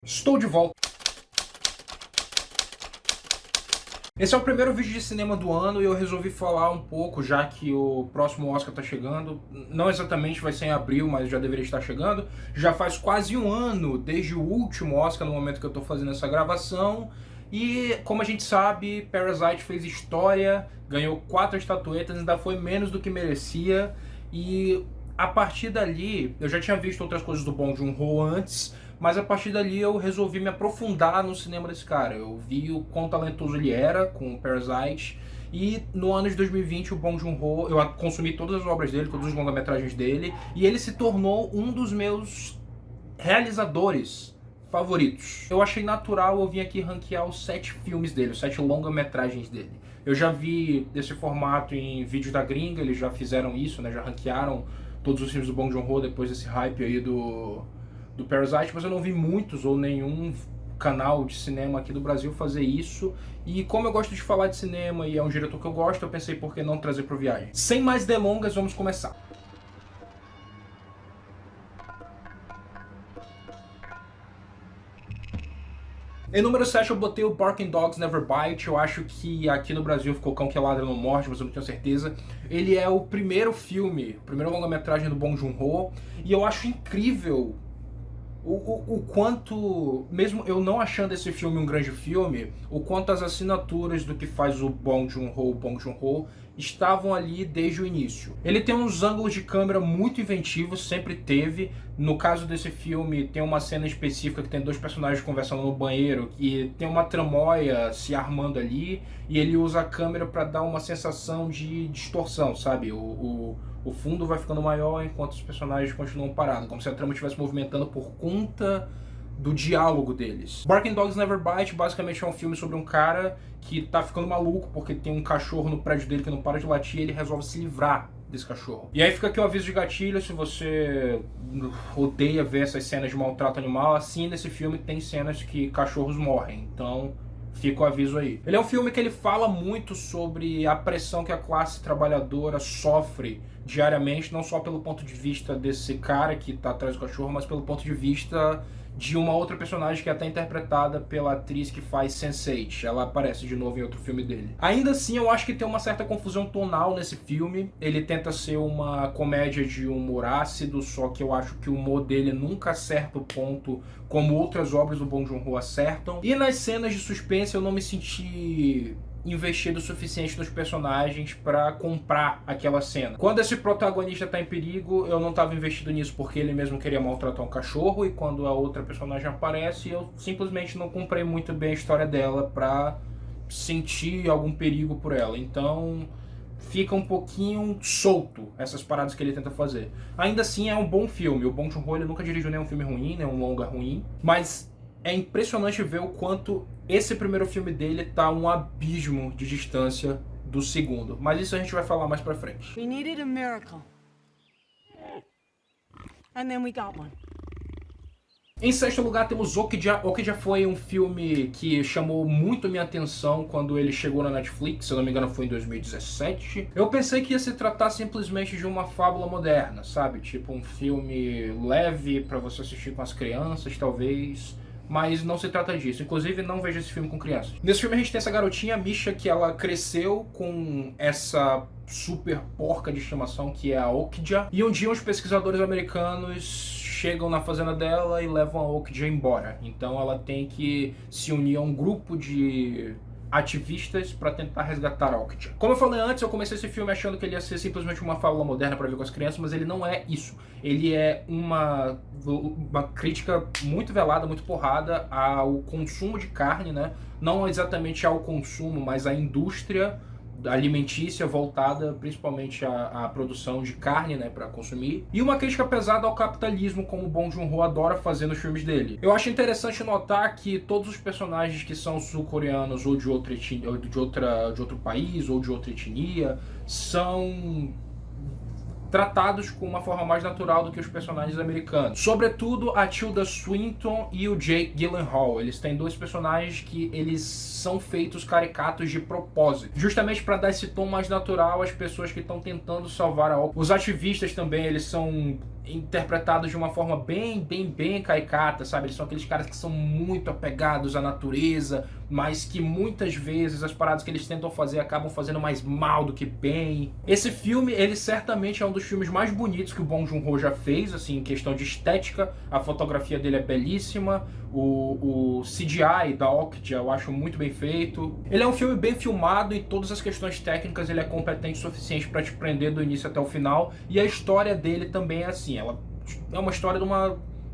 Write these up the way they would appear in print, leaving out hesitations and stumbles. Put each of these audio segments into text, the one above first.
Estou de volta. Esse é o primeiro vídeo de cinema do ano e eu resolvi falar um pouco, já que o próximo Oscar tá chegando. Não exatamente vai ser em abril, mas já deveria estar chegando. Já faz quase um ano desde o último Oscar, no momento que eu tô fazendo essa gravação. E, como a gente sabe, Parasite fez história, ganhou 4 estatuetas, ainda foi menos do que merecia. E a partir dali, eu já tinha visto outras coisas do Bong Joon-ho antes, mas a partir dali eu resolvi me aprofundar no cinema desse cara. Eu vi o quão talentoso ele era com Parasite. E no ano de 2020 o Bong Joon-ho, eu consumi todas as obras dele, todos os longa-metragens dele, e ele se tornou um dos meus realizadores favoritos. Eu achei natural eu vir aqui ranquear os 7 filmes dele, os 7 longa-metragens dele. Eu já vi esse formato em vídeos da gringa, eles já fizeram isso, né? Já ranquearam todos os filmes do Bong Joon-ho depois desse hype aí do Parasite, mas eu não vi muitos ou nenhum canal de cinema aqui do Brasil fazer isso. E como eu gosto de falar de cinema e é um diretor que eu gosto, eu pensei por que não trazer pro Viagem. Sem mais delongas, vamos começar. Em número 7 eu botei o Barking Dogs Never Bite. Eu acho que aqui no Brasil ficou Cão que Ladra Não Morde, mas eu não tenho certeza. Ele é o primeiro filme, o primeiro longa-metragem do Bong Joon-ho, e eu acho incrível o quanto, mesmo eu não achando esse filme um grande filme, o quanto as assinaturas do que faz o Bong Joon-ho estavam ali desde o início. Ele tem uns ângulos de câmera muito inventivos, sempre teve. No caso desse filme, tem uma cena específica que tem 2 personagens conversando no banheiro e tem uma tramóia se armando ali, e ele usa a câmera para dar uma sensação de distorção, sabe? O fundo vai ficando maior enquanto os personagens continuam parados, como se a trama estivesse movimentando por conta do diálogo deles. Barking Dogs Never Bite basicamente é um filme sobre um cara que tá ficando maluco porque tem um cachorro no prédio dele que não para de latir e ele resolve se livrar desse cachorro. E aí fica aqui o aviso de gatilho: se você odeia ver essas cenas de maltrato animal, assim nesse filme tem cenas que cachorros morrem, então fica o aviso aí. Ele é um filme que ele fala muito sobre a pressão que a classe trabalhadora sofre diariamente, não só pelo ponto de vista desse cara que tá atrás do cachorro, mas pelo ponto de vista de uma outra personagem que é até interpretada pela atriz que faz Sense8. Ela aparece de novo em outro filme dele. Ainda assim, eu acho que tem uma certa confusão tonal nesse filme. Ele tenta ser uma comédia de humor ácido, só que eu acho que o humor dele nunca acerta o ponto como outras obras do Bong Joon-ho acertam. E nas cenas de suspense eu não me senti investido o suficiente nos personagens pra comprar aquela cena. Quando esse protagonista tá em perigo, eu não tava investido nisso porque ele mesmo queria maltratar um cachorro, e quando a outra personagem aparece, eu simplesmente não comprei muito bem a história dela pra sentir algum perigo por ela. Então fica um pouquinho solto essas paradas que ele tenta fazer. Ainda assim é um bom filme. O Bong Joon-ho ele nunca dirigiu nenhum filme ruim, nenhum longa ruim, mas é impressionante ver o quanto esse primeiro filme dele tá um abismo de distância do segundo. Mas isso a gente vai falar mais pra frente. We needed a miracle. And then we got one. Em sexto lugar temos Okja. Okja foi um filme que chamou muito minha atenção quando ele chegou na Netflix, se eu não me engano foi em 2017. Eu pensei que ia se tratar simplesmente de uma fábula moderna, sabe? Tipo um filme leve pra você assistir com as crianças, talvez. Mas não se trata disso. Inclusive, não vejo esse filme com crianças. Nesse filme a gente tem essa garotinha, Misha, que ela cresceu com essa super porca de estimação que é a Okja. E um dia uns pesquisadores americanos chegam na fazenda dela e levam a Okja embora. Então ela tem que se unir a um grupo de ativistas para tentar resgatar a Okja. Como eu falei antes, eu comecei esse filme achando que ele ia ser simplesmente uma fábula moderna para ver com as crianças, mas ele não é isso. Ele é uma crítica muito velada, muito porrada ao consumo de carne, né? Não exatamente ao consumo, mas à indústria alimentícia voltada principalmente à produção de carne, né, para consumir, e uma crítica pesada ao capitalismo, como o Bong Joon-ho adora fazer nos filmes dele. Eu acho interessante notar que todos os personagens que são sul-coreanos ou de outra etnia, ou de outro país ou de outra etnia são tratados com uma forma mais natural do que os personagens americanos. Sobretudo a Tilda Swinton e o Jake Gyllenhaal. Eles têm 2 personagens que eles são feitos caricatos de propósito, justamente para dar esse tom mais natural às pessoas que estão tentando salvar a Okja. Os ativistas também, eles são interpretados de uma forma bem caricata, sabe? Eles são aqueles caras que são muito apegados à natureza, mas que muitas vezes as paradas que eles tentam fazer acabam fazendo mais mal do que bem. Esse filme, ele certamente é um dos filmes mais bonitos que o Bong Joon-ho já fez, assim, em questão de estética. A fotografia dele é belíssima, o CGI da Okja eu acho muito bem feito. Ele é um filme bem filmado e todas as questões técnicas ele é competente o suficiente para te prender do início até o final. E a história dele também é assim, ela é uma história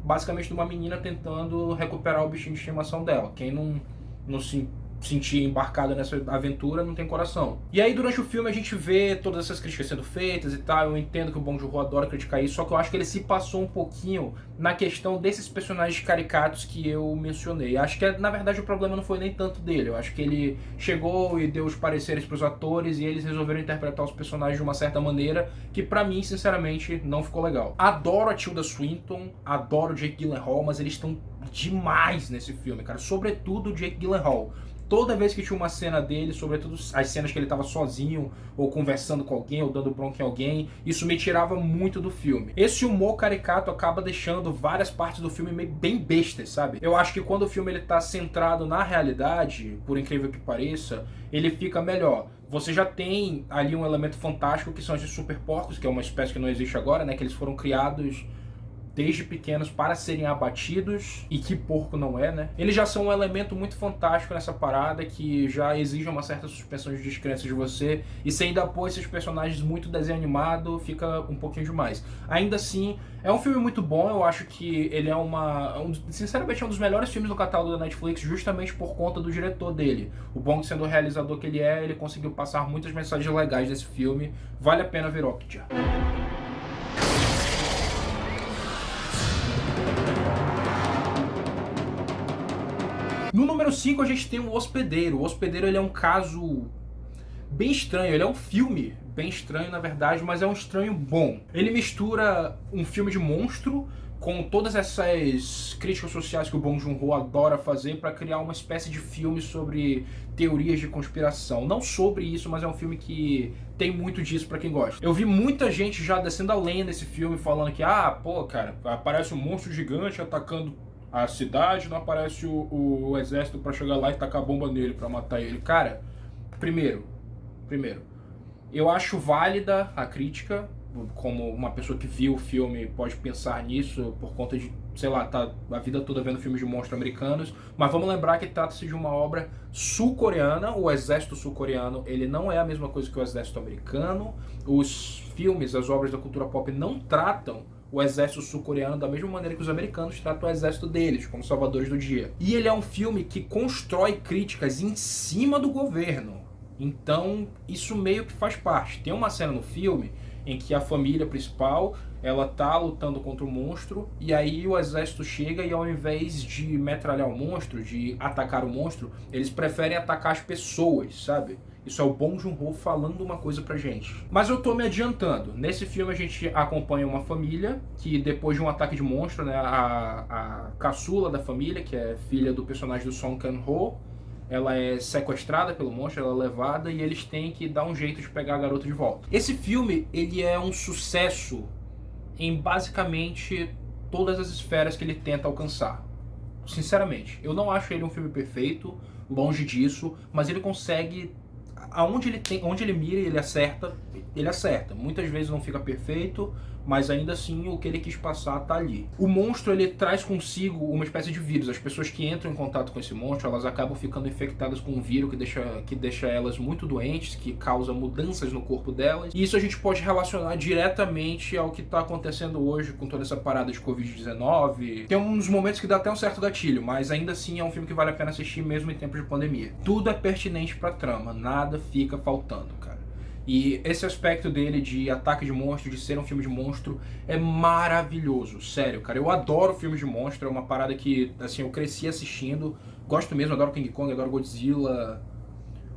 basicamente de uma menina tentando recuperar o bichinho de estimação dela. Quem não se sentir embarcado nessa aventura não tem coração. E aí durante o filme a gente vê todas essas críticas sendo feitas e tal. Eu entendo que o Bong Joon-ho adora criticar isso, só que eu acho que ele se passou um pouquinho na questão desses personagens caricatos que eu mencionei. Acho que na verdade o problema não foi nem tanto dele. Eu acho que ele chegou e deu os pareceres pros atores e eles resolveram interpretar os personagens de uma certa maneira que pra mim, sinceramente, não ficou legal. Adoro a Tilda Swinton, adoro o Jake Gyllenhaal, mas eles estão demais nesse filme, cara. Sobretudo o Jake Gyllenhaal. Toda vez que tinha uma cena dele, sobretudo as cenas que ele estava sozinho, ou conversando com alguém, ou dando bronca em alguém, isso me tirava muito do filme. Esse humor caricato acaba deixando várias partes do filme meio bem bestas, sabe? Eu acho que quando o filme ele tá centrado na realidade, por incrível que pareça, ele fica melhor. Você já tem ali um elemento fantástico que são esses super porcos, que é uma espécie que não existe agora, né? Que eles foram criados desde pequenos para serem abatidos, e que porco não é, né? Eles já são um elemento muito fantástico nessa parada que já exige uma certa suspensão de descrença de você, e se ainda pôr esses personagens muito desenho animado, fica um pouquinho demais. Ainda assim, é um filme muito bom, eu acho que ele é sinceramente é um dos melhores filmes do catálogo da Netflix, justamente por conta do diretor dele. O Bong, sendo o realizador que ele é, ele conseguiu passar muitas mensagens legais desse filme. Vale a pena ver Okja. No número 5 a gente tem o Hospedeiro. O Hospedeiro ele é um caso bem estranho, ele é um filme bem estranho na verdade, mas é um estranho bom. Ele mistura um filme de monstro com todas essas críticas sociais que o Bong Joon-ho adora fazer para criar uma espécie de filme sobre teorias de conspiração. Não sobre isso, mas é um filme que tem muito disso pra quem gosta. Eu vi muita gente já descendo a lenha desse filme falando que, pô, cara, aparece um monstro gigante atacando a cidade, não aparece o exército pra chegar lá e tacar a bomba nele pra matar ele. Cara, primeiro, eu acho válida a crítica, como uma pessoa que viu o filme pode pensar nisso por conta de, sei lá, tá a vida toda vendo filmes de monstros americanos, mas vamos lembrar que trata-se de uma obra sul-coreana. O exército sul-coreano, ele não é a mesma coisa que o exército americano. Os filmes, as obras da cultura pop não tratam o exército sul-coreano da mesma maneira que os americanos tratam o exército deles, como salvadores do dia. E ele é um filme que constrói críticas em cima do governo. Então, isso meio que faz parte. Tem uma cena no filme em que a família principal, ela tá lutando contra o monstro, e aí o exército chega e ao invés de metralhar o monstro, de atacar o monstro, eles preferem atacar as pessoas, sabe? Isso é o Bong Joon-ho falando uma coisa pra gente. Mas eu tô me adiantando. Nesse filme a gente acompanha uma família que depois de um ataque de monstro, né, a caçula da família, que é filha do personagem do Song Kang-ho, ela é sequestrada pelo monstro, ela é levada e eles têm que dar um jeito de pegar a garota de volta. Esse filme, ele é um sucesso em basicamente todas as esferas que ele tenta alcançar. Sinceramente, eu não acho ele um filme perfeito, longe disso, mas ele consegue, onde ele mira e ele acerta. Muitas vezes não fica perfeito, mas ainda assim o que ele quis passar tá ali. O monstro, ele traz consigo uma espécie de vírus. As pessoas que entram em contato com esse monstro, elas acabam ficando infectadas com um vírus que deixa elas muito doentes, que causa mudanças no corpo delas. E isso a gente pode relacionar diretamente ao que tá acontecendo hoje com toda essa parada de Covid-19. Tem uns momentos que dá até um certo gatilho, mas ainda assim é um filme que vale a pena assistir mesmo em tempos de pandemia. Tudo é pertinente pra trama, nada fica faltando, cara. E esse aspecto dele de ataque de monstro, de ser um filme de monstro, é maravilhoso, sério, cara. Eu adoro filmes de monstro, é uma parada que, assim, eu cresci assistindo. Gosto mesmo, adoro King Kong, adoro Godzilla.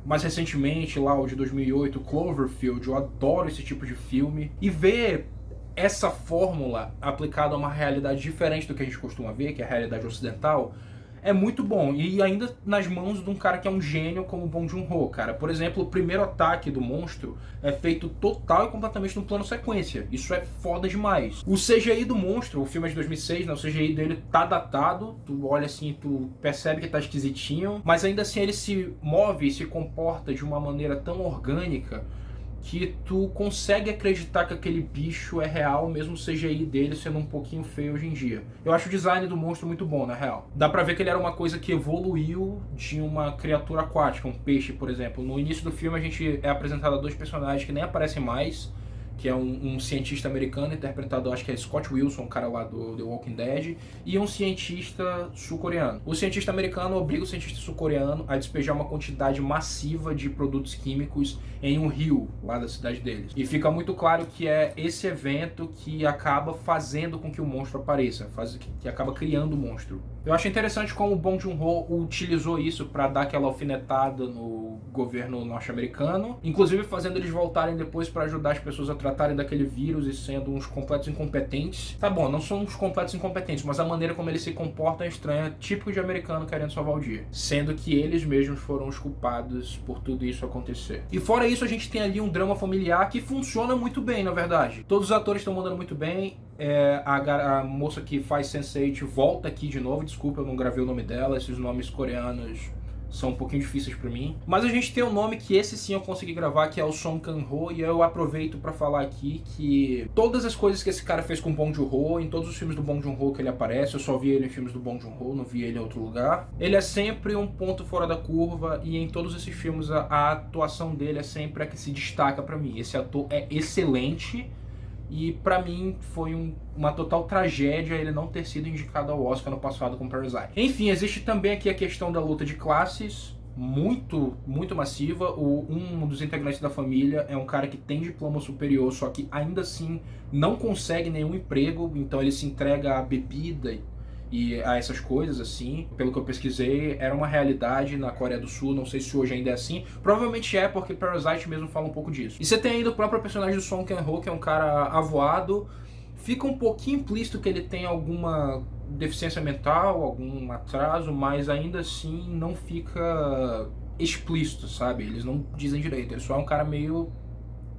Mais recentemente, lá o de 2008, Cloverfield, eu adoro esse tipo de filme. E ver essa fórmula aplicada a uma realidade diferente do que a gente costuma ver, que é a realidade ocidental, é muito bom. E ainda nas mãos de um cara que é um gênio como o Bong Joon-ho, cara. Por exemplo, o primeiro ataque do monstro é feito total e completamente no plano sequência. Isso é foda demais. O CGI do monstro, o filme é de 2006, né? O CGI dele tá datado. Tu olha assim, tu percebe que tá esquisitinho. Mas ainda assim ele se move e se comporta de uma maneira tão orgânica que tu consegue acreditar que aquele bicho é real, mesmo o CGI dele sendo um pouquinho feio hoje em dia. Eu acho o design do monstro muito bom, na real. Dá pra ver que ele era uma coisa que evoluiu de uma criatura aquática, um peixe, por exemplo. No início do filme a gente é apresentado a dois personagens que nem aparecem mais, que é um cientista americano, interpretado, acho que é Scott Wilson, um cara lá do The Walking Dead, e um cientista sul-coreano. O cientista americano obriga o cientista sul-coreano a despejar uma quantidade massiva de produtos químicos em um rio lá da cidade deles. E fica muito claro que é esse evento que acaba fazendo com que o monstro apareça, que acaba criando o monstro. Eu acho interessante como o Bong Joon-ho utilizou isso para dar aquela alfinetada no governo norte-americano, inclusive fazendo eles voltarem depois para ajudar as pessoas a tratarem daquele vírus e sendo uns completos incompetentes. Tá bom, não são uns completos incompetentes, mas a maneira como eles se comportam é estranha, típico de americano querendo salvar o dia. Sendo que eles mesmos foram os culpados por tudo isso acontecer. E fora isso, a gente tem ali um drama familiar que funciona muito bem, na verdade. Todos os atores estão mandando muito bem. A moça que faz Sense8 volta aqui de novo. Desculpa, eu não gravei o nome dela. Esses nomes coreanos são um pouquinho difíceis pra mim. Mas a gente tem um nome que esse sim eu consegui gravar, que é o Song Kang-ho. E eu aproveito pra falar aqui que todas as coisas que esse cara fez com o Bong Joon-ho, em todos os filmes do Bong Joon-ho que ele aparece, eu só vi ele em filmes do Bong Joon-ho, não vi ele em outro lugar. Ele é sempre um ponto fora da curva, e em todos esses filmes a atuação dele é sempre a que se destaca pra mim. Esse ator é excelente. E pra mim foi uma total tragédia ele não ter sido indicado ao Oscar no passado com Parasite. Enfim, existe também aqui a questão da luta de classes, muito massiva. Um dos integrantes da família é um cara que tem diploma superior, só que ainda assim não consegue nenhum emprego, então ele se entrega à bebida e a essas coisas, assim. Pelo que eu pesquisei, era uma realidade na Coreia do Sul, não sei se hoje ainda é assim. Provavelmente é, porque Parasite mesmo fala um pouco disso. E você tem ainda o próprio personagem do Song Kang-ho, que é um cara avoado. Fica um pouquinho implícito que ele tem alguma deficiência mental, algum atraso, mas ainda assim não fica explícito, sabe? Eles não dizem direito, ele só é um cara meio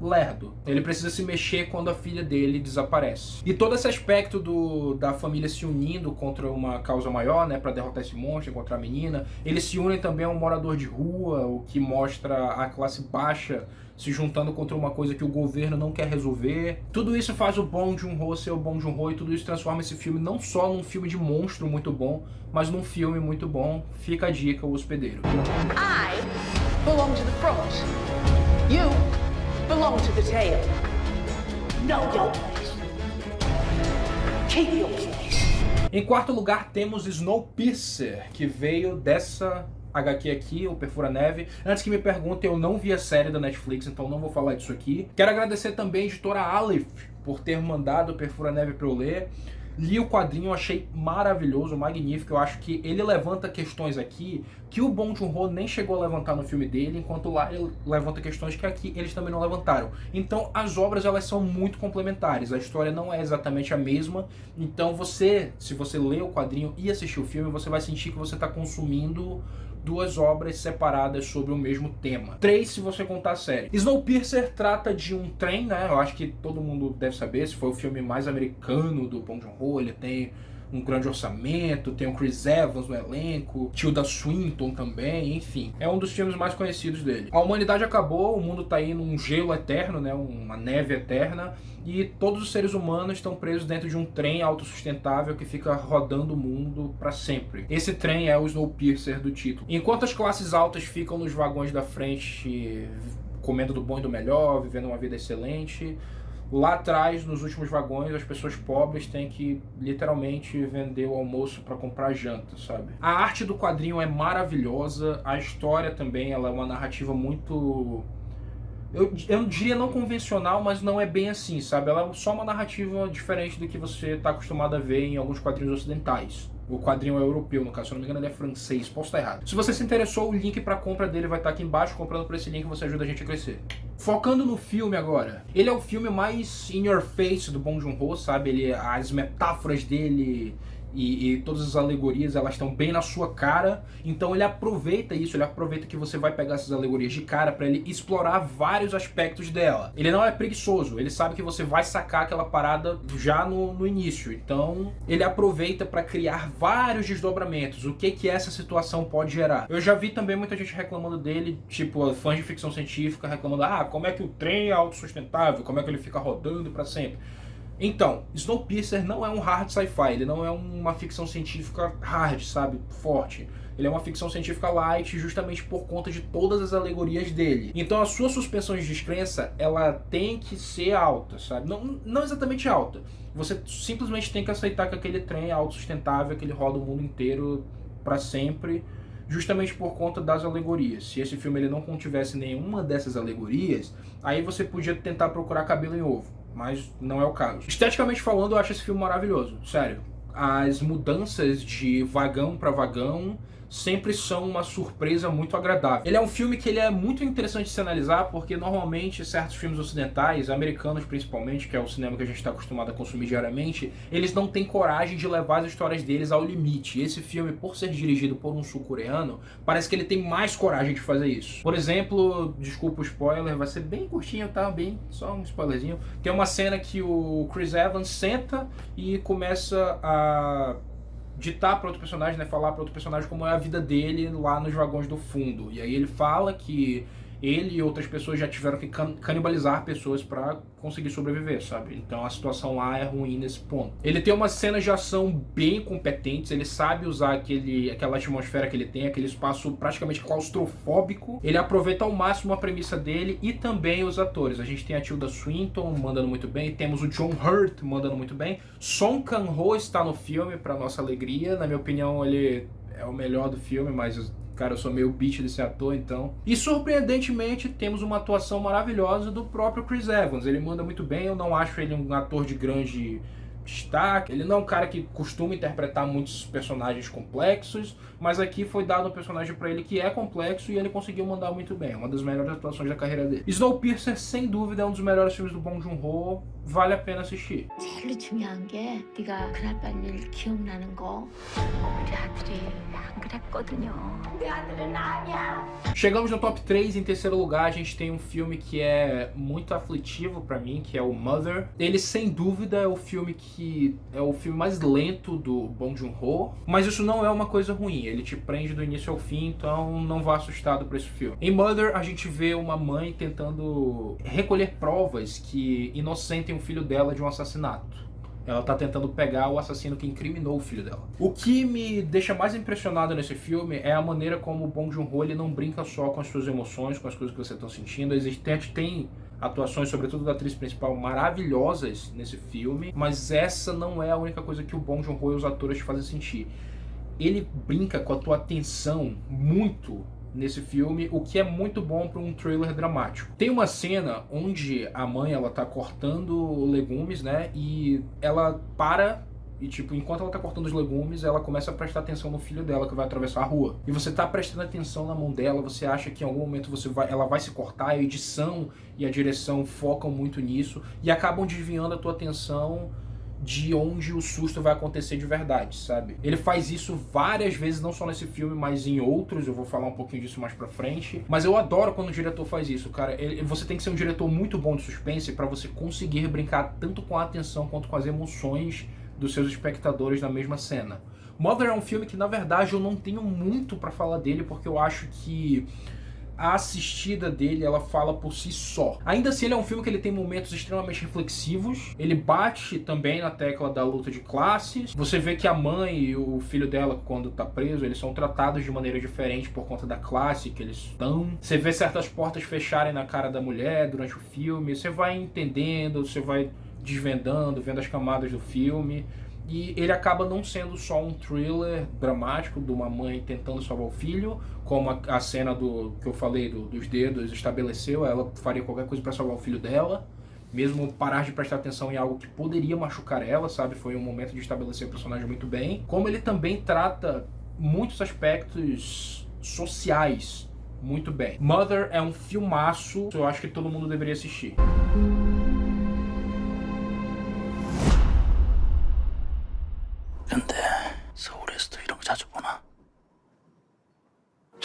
lerdo. Ele precisa se mexer quando a filha dele desaparece. E todo esse aspecto da família se unindo contra uma causa maior, né, para derrotar esse monstro, encontrar a menina. Eles se unem também a um morador de rua, o que mostra a classe baixa se juntando contra uma coisa que o governo não quer resolver. Tudo isso faz o Bong Joon-ho ser o Bong Joon-ho, e tudo isso transforma esse filme não só num filme de monstro muito bom, mas num filme muito bom. Fica a dica, O Hospedeiro. I belong to the front. You belong to the tail. Know your place. Keep your place. Em quarto lugar temos Snowpiercer, que veio dessa HQ aqui, o Perfura-Neve. Antes que me perguntem, eu não vi a série da Netflix, então não vou falar disso aqui. Quero agradecer também a editora Aleph por ter mandado o Perfura-Neve para eu ler. Li o quadrinho, achei maravilhoso, magnífico. Eu acho que ele levanta questões aqui que o Bong Joon-ho nem chegou a levantar no filme dele, enquanto lá ele levanta questões que aqui eles também não levantaram. Então as obras, elas são muito complementares, a história não é exatamente a mesma. Então se você ler o quadrinho e assistir o filme, você vai sentir que você está consumindo duas obras separadas sobre o mesmo tema. 3 se você contar a série. Snowpiercer trata de um trem, né? Eu acho que todo mundo deve saber, esse foi o filme mais americano do Bong Joon-ho. Ele tem um grande orçamento, tem o Chris Evans no elenco, Tilda Swinton também, enfim. É um dos filmes mais conhecidos dele. A humanidade acabou, o mundo tá aí num gelo eterno, né? Uma neve eterna, e todos os seres humanos estão presos dentro de um trem autossustentável que fica rodando o mundo para sempre. Esse trem é o Snowpiercer do título. Enquanto as classes altas ficam nos vagões da frente comendo do bom e do melhor, vivendo uma vida excelente, lá atrás, nos últimos vagões, as pessoas pobres têm que literalmente vender o almoço para comprar janta, sabe? A arte do quadrinho é maravilhosa, a história também, ela é uma narrativa muito... Eu diria não convencional, mas não é bem assim, sabe? Ela é só uma narrativa diferente do que você está acostumado a ver em alguns quadrinhos ocidentais. O quadrinho é europeu, no caso, se eu não me engano ele é francês, posso estar errado. Se você se interessou, o link para compra dele vai estar aqui embaixo. Comprando por esse link você ajuda a gente a crescer. Focando no filme agora, ele é o filme mais in your face do Bong Joon-ho, sabe? As metáforas dele e todas as alegorias elas estão bem na sua cara, então ele aproveita isso, ele aproveita que você vai pegar essas alegorias de cara para ele explorar vários aspectos dela. Ele não é preguiçoso, ele sabe que você vai sacar aquela parada já no início, então ele aproveita para criar vários desdobramentos, o que essa situação pode gerar. Eu já vi também muita gente reclamando dele, tipo fãs de ficção científica reclamando, como é que o trem é autossustentável, como é que ele fica rodando para sempre. Então, Snowpiercer não é um hard sci-fi, ele não é uma ficção científica hard, sabe, forte. Ele é uma ficção científica light justamente por conta de todas as alegorias dele. Então a sua suspensão de descrença, ela tem que ser alta, sabe? Não exatamente alta. Você simplesmente tem que aceitar que aquele trem é autossustentável, que ele roda o mundo inteiro para sempre, justamente por conta das alegorias. Se esse filme ele não contivesse nenhuma dessas alegorias, aí você podia tentar procurar cabelo em ovo. Mas não é o caso. Esteticamente falando, eu acho esse filme maravilhoso, sério. As mudanças de vagão para vagão sempre são uma surpresa muito agradável. Ele é um filme que ele é muito interessante de se analisar, porque normalmente certos filmes ocidentais, americanos principalmente, que é o cinema que a gente está acostumado a consumir diariamente, eles não têm coragem de levar as histórias deles ao limite. Esse filme, por ser dirigido por um sul-coreano, parece que ele tem mais coragem de fazer isso. Por exemplo, desculpa o spoiler, vai ser bem curtinho, tá? Bem, só um spoilerzinho. Tem uma cena que o Chris Evans senta e começa a ditar para outro personagem, né, falar para outro personagem como é a vida dele lá nos vagões do fundo. E aí ele fala que ele e outras pessoas já tiveram que canibalizar pessoas para conseguir sobreviver, sabe? Então a situação lá é ruim nesse ponto. Ele tem umas cenas de ação bem competentes, ele sabe usar aquela atmosfera que ele tem, aquele espaço praticamente claustrofóbico. Ele aproveita ao máximo a premissa dele e também os atores. A gente tem a Tilda Swinton mandando muito bem, temos o John Hurt mandando muito bem. Song Kang-ho está no filme, para nossa alegria. Na minha opinião, ele é o melhor do filme, mas cara, eu sou meio bitch desse ator, então. E surpreendentemente, temos uma atuação maravilhosa do próprio Chris Evans. Ele manda muito bem, eu não acho ele um ator de grande destaque. Ele não é um cara que costuma interpretar muitos personagens complexos, mas aqui foi dado um personagem pra ele que é complexo e ele conseguiu mandar muito bem. É uma das melhores atuações da carreira dele. Snowpiercer, sem dúvida, é um dos melhores filmes do Bong Joon-ho. Vale a pena assistir. 제일 중요한 게 네가 그날 밤 일 기억나는 거 우리 아들이 안 그랬거든요. 우리 아들은 아니야. Chegamos no top 3. Em terceiro lugar, a gente tem um filme que é muito aflitivo pra mim, que é o Mother. Ele, sem dúvida, é o filme mais lento do Bong Joon-ho, mas isso não é uma coisa ruim. Ele te prende do início ao fim, então não vá assustado por esse filme. Em Mother, a gente vê uma mãe tentando recolher provas que inocentem o filho dela de um assassinato. Ela tá tentando pegar o assassino que incriminou o filho dela. O que me deixa mais impressionado nesse filme é a maneira como o Bong Joon-ho ele não brinca só com as suas emoções, com as coisas que você está sentindo. Tem atuações, sobretudo da atriz principal, maravilhosas nesse filme, mas essa não é a única coisa que o Bong Joon-ho e os atores te fazem sentir. Ele brinca com a tua atenção muito nesse filme, o que é muito bom para um thriller dramático. Tem uma cena onde a mãe ela tá cortando legumes, né? E ela para e, tipo, enquanto ela tá cortando os legumes, ela começa a prestar atenção no filho dela que vai atravessar a rua. E você tá prestando atenção na mão dela, você acha que em algum momento ela vai se cortar, a edição e a direção focam muito nisso e acabam desviando a tua atenção de onde o susto vai acontecer de verdade, sabe? Ele faz isso várias vezes, não só nesse filme, mas em outros, eu vou falar um pouquinho disso mais pra frente. Mas eu adoro quando o diretor faz isso, cara. Você tem que ser um diretor muito bom de suspense pra você conseguir brincar tanto com a atenção quanto com as emoções dos seus espectadores na mesma cena. Mother é um filme que, na verdade, eu não tenho muito pra falar dele, porque eu acho que a assistida dele, ela fala por si só. Ainda assim, ele é um filme que ele tem momentos extremamente reflexivos. Ele bate também na tecla da luta de classes. Você vê que a mãe e o filho dela, quando tá preso, eles são tratados de maneira diferente por conta da classe que eles estão. Você vê certas portas fecharem na cara da mulher durante o filme. Você vai entendendo, você vai desvendando, vendo as camadas do filme. E ele acaba não sendo só um thriller dramático de uma mãe tentando salvar o filho, como a cena que eu falei dos dedos estabeleceu. Ela faria qualquer coisa para salvar o filho dela, mesmo parar de prestar atenção em algo que poderia machucar ela, sabe? Foi um momento de estabelecer o personagem muito bem. Como ele também trata muitos aspectos sociais muito bem. Mother é um filmaço, eu acho que todo mundo deveria assistir. 근데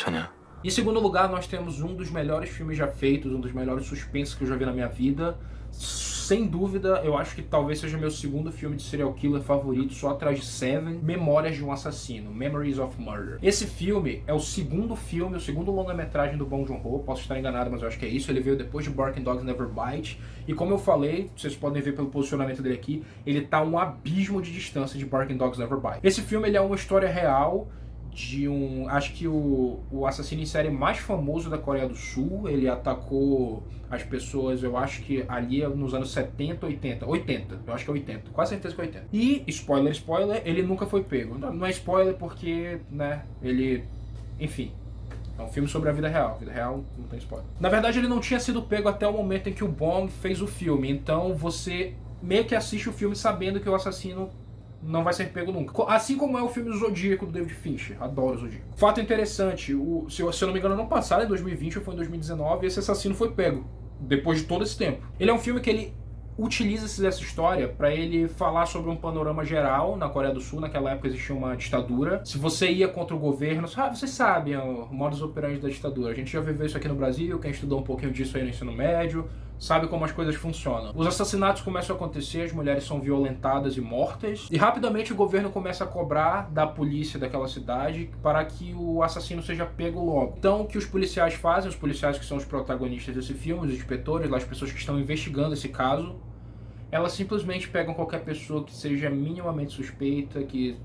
전혀. Em segundo lugar, nós temos um dos melhores filmes já feitos, um dos melhores suspensos que eu já vi na minha vida. Sem dúvida, eu acho que talvez seja meu segundo filme de serial killer favorito, só atrás de Seven, Memórias de um Assassino, Memories of Murder. Esse filme é o segundo filme, o segundo longa-metragem do Bong Joon-ho, posso estar enganado, mas eu acho que é isso. Ele veio depois de Barking Dogs Never Bite, e como eu falei, vocês podem ver pelo posicionamento dele aqui, ele tá um abismo de distância de Barking Dogs Never Bite. Esse filme ele é uma história real de acho que o assassino em série mais famoso da Coreia do Sul. Ele atacou as pessoas, eu acho que ali nos anos 70, 80, eu acho que é 80, quase certeza que é 80. E, spoiler, ele nunca foi pego. Não é spoiler porque, né, ele, enfim, é um filme sobre a vida real não tem spoiler. Na verdade, ele não tinha sido pego até o momento em que o Bong fez o filme, então você meio que assiste o filme sabendo que o assassino não vai ser pego nunca. Assim como é o filme Zodíaco do David Fincher. Adoro o Zodíaco. Fato interessante, se eu não me engano, ano passado, em 2020 ou foi em 2019, esse assassino foi pego. Depois de todo esse tempo. Ele é um filme que ele utiliza-se dessa história para ele falar sobre um panorama geral na Coreia do Sul. Naquela época existia uma ditadura. Se você ia contra o governo, vocês sabem o modus operandi da ditadura. A gente já viveu isso aqui no Brasil, quem estudou um pouquinho disso aí no ensino médio sabe como as coisas funcionam. Os assassinatos começam a acontecer, as mulheres são violentadas e mortas, e rapidamente o governo começa a cobrar da polícia daquela cidade para que o assassino seja pego logo. Então o que os policiais fazem, os policiais que são os protagonistas desse filme, os inspetores, as pessoas que estão investigando esse caso, elas simplesmente pegam qualquer pessoa que seja minimamente suspeita, que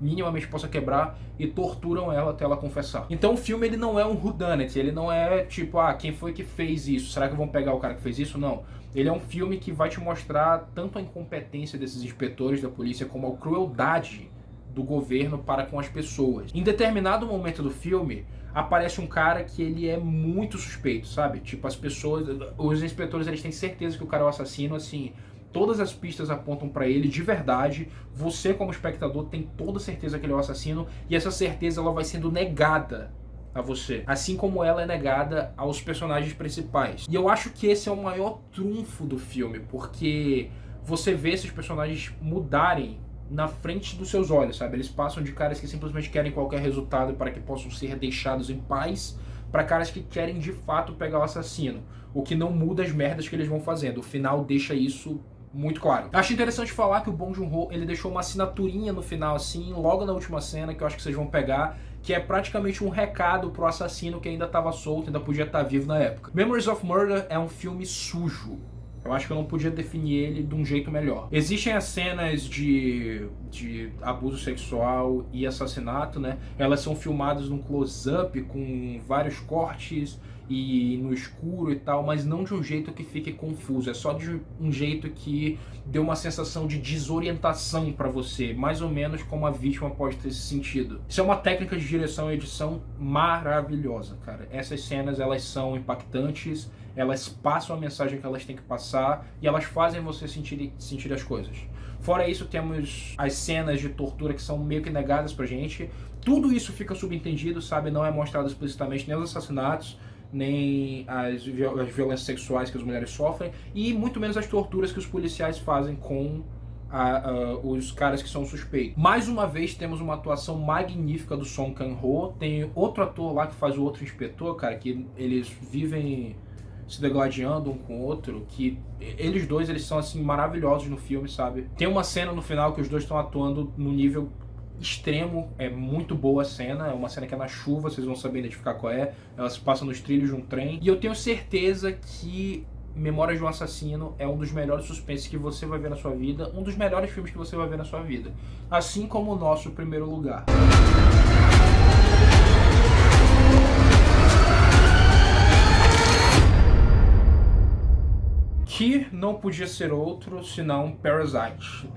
minimamente possa quebrar, e torturam ela até ela confessar. Então o filme ele não é um whodunit, ele não é tipo, quem foi que fez isso? Será que vão pegar o cara que fez isso? Não. Ele é um filme que vai te mostrar tanto a incompetência desses inspetores da polícia como a crueldade do governo para com as pessoas. Em determinado momento do filme, aparece um cara que ele é muito suspeito, sabe? Tipo, as pessoas, os inspetores, eles têm certeza que o cara é o assassino, assim, todas as pistas apontam pra ele de verdade. Você, como espectador, tem toda certeza que ele é o assassino, e essa certeza ela vai sendo negada a você, assim como ela é negada aos personagens principais. E eu acho que esse é o maior trunfo do filme, porque você vê esses personagens mudarem na frente dos seus olhos, sabe? Eles passam de caras que simplesmente querem qualquer resultado para que possam ser deixados em paz, para caras que querem de fato pegar o assassino, o que não muda as merdas que eles vão fazendo. O final deixa isso muito claro. Acho interessante falar que o Bong Joon-ho, ele deixou uma assinaturinha no final, assim, logo na última cena, que eu acho que vocês vão pegar, que é praticamente um recado pro assassino que ainda estava solto, ainda podia estar vivo na época. Memories of Murder é um filme sujo. Eu acho que eu não podia definir ele de um jeito melhor. Existem as cenas de abuso sexual e assassinato, né? Elas são filmadas num close-up com vários cortes e no escuro e tal, mas não de um jeito que fique confuso. É só de um jeito que dê uma sensação de desorientação pra você, mais ou menos como a vítima pode ter se sentido. Isso é uma técnica de direção e edição maravilhosa, cara. Essas cenas, elas são impactantes, elas passam a mensagem que elas têm que passar e elas fazem você sentir as coisas. Fora isso, temos as cenas de tortura que são meio que negadas pra gente. Tudo isso fica subentendido, sabe? Não é mostrado explicitamente nem os assassinatos, nem as violências sexuais que as mulheres sofrem, e muito menos as torturas que os policiais fazem com os caras que são suspeitos. Mais uma vez temos uma atuação magnífica do Song Kang-ho. Tem outro ator lá que faz o outro inspetor, cara, que eles vivem se degladiando um com o outro, que eles dois, eles são assim maravilhosos no filme, sabe? Tem uma cena no final que os dois estão atuando no nível extremo, é muito boa a cena, é uma cena que é na chuva, vocês vão saber identificar qual é, ela se passa nos trilhos de um trem, e eu tenho certeza que Memórias de um Assassino é um dos melhores suspenses que você vai ver na sua vida, um dos melhores filmes que você vai ver na sua vida, assim como o nosso Primeiro Lugar. Que não podia ser outro senão Parasite.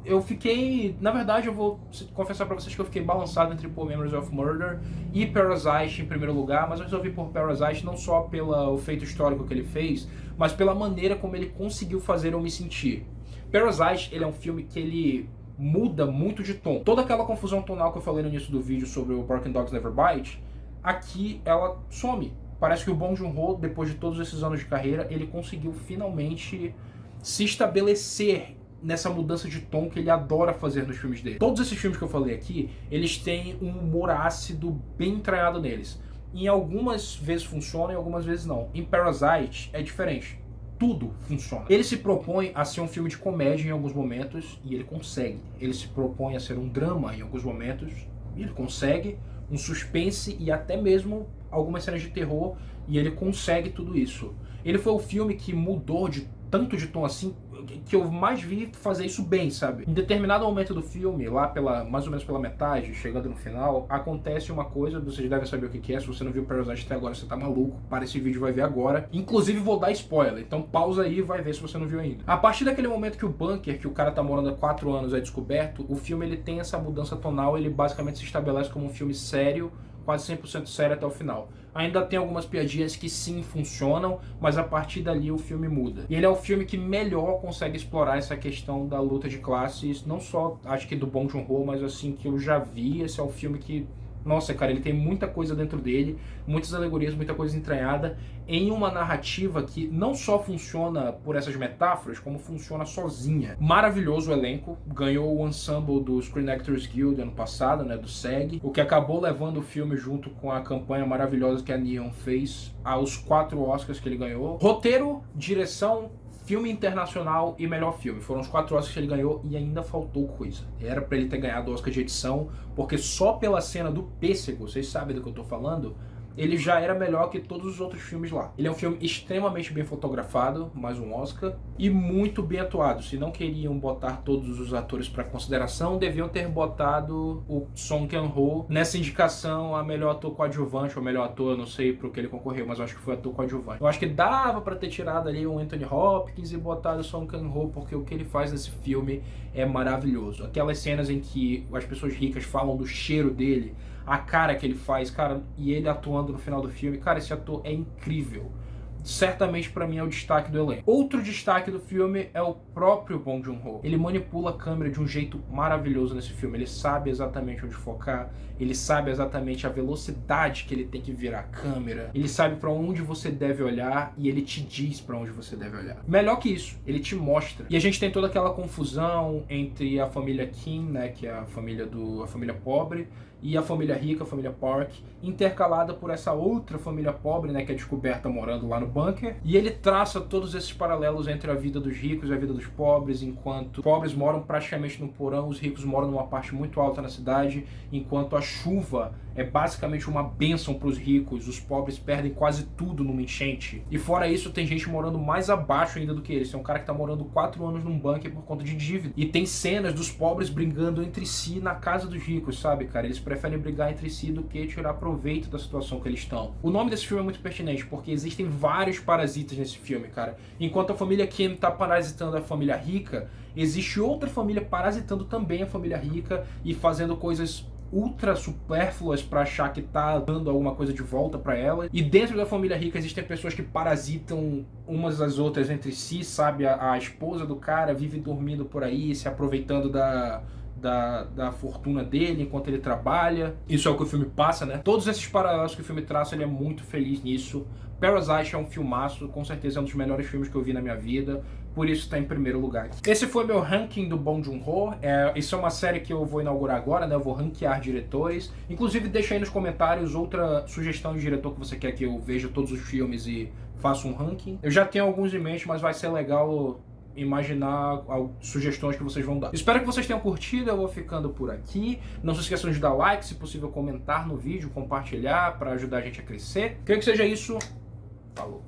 Eu fiquei, na verdade, eu vou confessar pra vocês que eu fiquei balançado entre pôr Memories of Murder e Parasite em primeiro lugar, mas eu resolvi pôr Parasite não só pelo feito histórico que ele fez, mas pela maneira como ele conseguiu fazer eu me sentir. Parasite, ele é um filme que ele muda muito de tom. Toda aquela confusão tonal que eu falei no início do vídeo sobre o Barking Dogs Never Bite, aqui ela some. Parece que o Bong Joon-ho, depois de todos esses anos de carreira, ele conseguiu finalmente se estabelecer nessa mudança de tom que ele adora fazer nos filmes dele. Todos esses filmes que eu falei aqui, eles têm um humor ácido bem entranhado neles. Em algumas vezes funciona, em algumas vezes não. Em Parasite é diferente. Tudo funciona. Ele se propõe a ser um filme de comédia em alguns momentos e ele consegue. Ele se propõe a ser um drama em alguns momentos e ele consegue. Um suspense e até mesmo algumas cenas de terror e ele consegue tudo isso. Ele foi o filme que mudou tanto de tom assim, que eu mais vi fazer isso bem, sabe? Em determinado momento do filme, lá mais ou menos pela metade, chegando no final, acontece uma coisa, vocês devem saber o que é, se você não viu Parasite até agora, você tá maluco, para esse vídeo vai ver agora. Inclusive vou dar spoiler, então pausa aí e vai ver se você não viu ainda. A partir daquele momento que o bunker, que o cara tá morando há 4 anos, é descoberto, o filme ele tem essa mudança tonal, ele basicamente se estabelece como um filme sério, quase 100% sério até o final. Ainda tem algumas piadinhas que sim funcionam, mas a partir dali o filme muda. E ele é o filme que melhor consegue explorar essa questão da luta de classes, não só, acho que do Bong Joon-ho, mas assim, que eu já vi. Esse é o filme que, nossa, cara, ele tem muita coisa dentro dele, muitas alegorias, muita coisa entranhada, em uma narrativa que não só funciona por essas metáforas, como funciona sozinha. Maravilhoso o elenco, ganhou o ensemble do Screen Actors Guild ano passado, né, do SEG, o que acabou levando o filme junto com a campanha maravilhosa que a Neon fez aos 4 Oscars que ele ganhou. Roteiro, direção, filme internacional e melhor filme. Foram os 4 Oscars que ele ganhou e ainda faltou coisa. Era pra ele ter ganhado o Oscar de edição, porque só pela cena do pêssego, vocês sabem do que eu tô falando, ele já era melhor que todos os outros filmes lá. Ele é um filme extremamente bem fotografado, mais um Oscar, e muito bem atuado. Se não queriam botar todos os atores para consideração, deviam ter botado o Song Kang-ho nessa indicação a melhor ator coadjuvante, ou melhor ator, não sei pro que ele concorreu, mas eu acho que foi ator coadjuvante. Eu acho que dava para ter tirado ali o Anthony Hopkins e botado o Song Kang-ho, porque o que ele faz nesse filme é maravilhoso. Aquelas cenas em que as pessoas ricas falam do cheiro dele, a cara que ele faz, cara, e ele atuando no final do filme, cara, esse ator é incrível. Certamente pra mim é o destaque do elenco. Outro destaque do filme é o próprio Bong Joon-ho. Ele manipula a câmera de um jeito maravilhoso nesse filme. Ele sabe exatamente onde focar, ele sabe exatamente a velocidade que ele tem que virar a câmera, ele sabe pra onde você deve olhar e ele te diz pra onde você deve olhar. Melhor que isso, ele te mostra. E a gente tem toda aquela confusão entre a família Kim, né, que é a família pobre, e a família rica, a família Park, intercalada por essa outra família pobre, né, que é descoberta morando lá no bunker. E ele traça todos esses paralelos entre a vida dos ricos e a vida dos pobres, enquanto os pobres moram praticamente no porão, os ricos moram numa parte muito alta na cidade, enquanto a chuva é basicamente uma bênção para os ricos, os pobres perdem quase tudo numa enchente. E fora isso, tem gente morando mais abaixo ainda do que eles. Tem um cara que tá morando 4 anos num bunker por conta de dívida. E tem cenas dos pobres brigando entre si na casa dos ricos, sabe, cara? Eles preferem brigar entre si do que tirar proveito da situação que eles estão. O nome desse filme é muito pertinente, porque existem vários parasitas nesse filme, cara. Enquanto a família Kim tá parasitando a família rica, existe outra família parasitando também a família rica e fazendo coisas ultra supérfluas pra achar que tá dando alguma coisa de volta pra ela. E dentro da família rica existem pessoas que parasitam umas às outras entre si, sabe? A esposa do cara vive dormindo por aí, se aproveitando da fortuna dele enquanto ele trabalha. Isso é o que o filme passa, né? Todos esses paralelos que o filme traça, ele é muito feliz nisso. Parasite é um filmaço, com certeza é um dos melhores filmes que eu vi na minha vida, por isso está em primeiro lugar. Esse foi meu ranking do Bong Joon-ho. Isso é uma série que eu vou inaugurar agora, né? Eu vou ranquear diretores. Inclusive, deixa aí nos comentários outra sugestão de diretor que você quer que eu veja todos os filmes e faça um ranking. Eu já tenho alguns em mente, mas vai ser legal imaginar sugestões que vocês vão dar. Espero que vocês tenham curtido, eu vou ficando por aqui. Não se esqueçam de dar like, se possível comentar no vídeo, compartilhar para ajudar a gente a crescer. Creio que seja isso. Falou.